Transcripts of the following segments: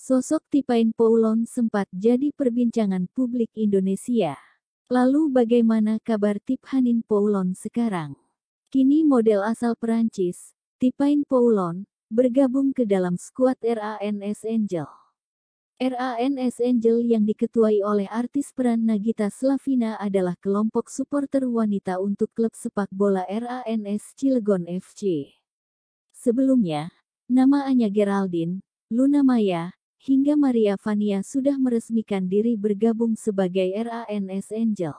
Sosok Tipain Poulon sempat jadi perbincangan publik Indonesia. Lalu bagaimana kabar Tipain Poulon sekarang? Kini model asal Perancis, Tipain Poulon, bergabung ke dalam skuad RANS Angel. RANS Angel yang diketuai oleh artis peran Nagita Slavina adalah kelompok supporter wanita untuk klub sepak bola RANS Cilegon FC. Sebelumnya, nama Anya Geraldine, Luna Maya, hingga Maria Vania sudah meresmikan diri bergabung sebagai RANS Angel.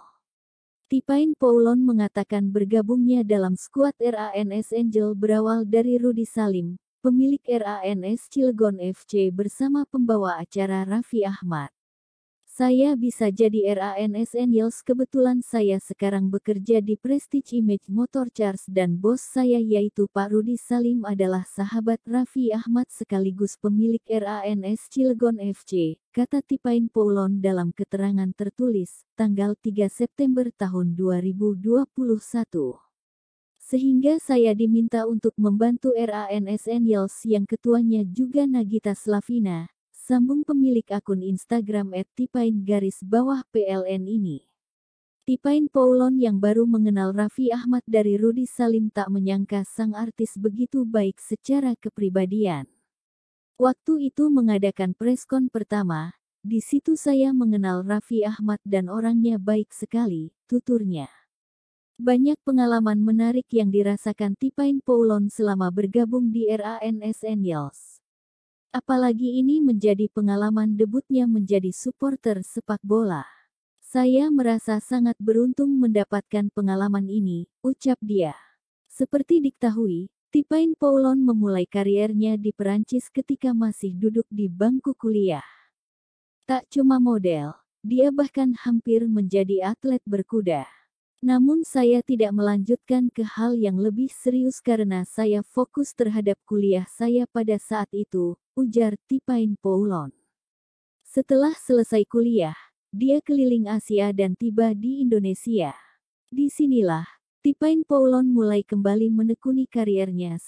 Tipain Poulon mengatakan bergabungnya dalam skuad RANS Angel berawal dari Rudy Salim, pemilik RANS Cilegon FC bersama pembawa acara Raffi Ahmad. Saya bisa jadi RANS Angels kebetulan saya sekarang bekerja di Prestige Image Motor Cars dan bos saya yaitu Pak Rudy Salim adalah sahabat Raffi Ahmad sekaligus pemilik RANS Cilegon FC, kata Tipain Poulon dalam keterangan tertulis, tanggal 3 September tahun 2021. Sehingga saya diminta untuk membantu RANS Angels yang ketuanya juga Nagita Slavina, sambung pemilik akun Instagram @tipain_PLN ini. Tipain Poulon yang baru mengenal Raffi Ahmad dari Rudy Salim tak menyangka sang artis begitu baik secara kepribadian. Waktu itu mengadakan preskon pertama, di situ saya mengenal Raffi Ahmad dan orangnya baik sekali, tuturnya. Banyak pengalaman menarik yang dirasakan Tipain Poulon selama bergabung di RANS Angels. Apalagi ini menjadi pengalaman debutnya menjadi supporter sepak bola. Saya merasa sangat beruntung mendapatkan pengalaman ini, ucap dia. Seperti diketahui, Tipain Poulon memulai kariernya di Perancis ketika masih duduk di bangku kuliah. Tak cuma model, dia bahkan hampir menjadi atlet berkuda. Namun saya tidak melanjutkan ke hal yang lebih serius karena saya fokus terhadap kuliah saya pada saat itu, ujar Tipain Poulon. Setelah selesai kuliah, dia keliling Asia dan tiba di Indonesia. Disinilah, Tipain Poulon mulai kembali menekuni kariernya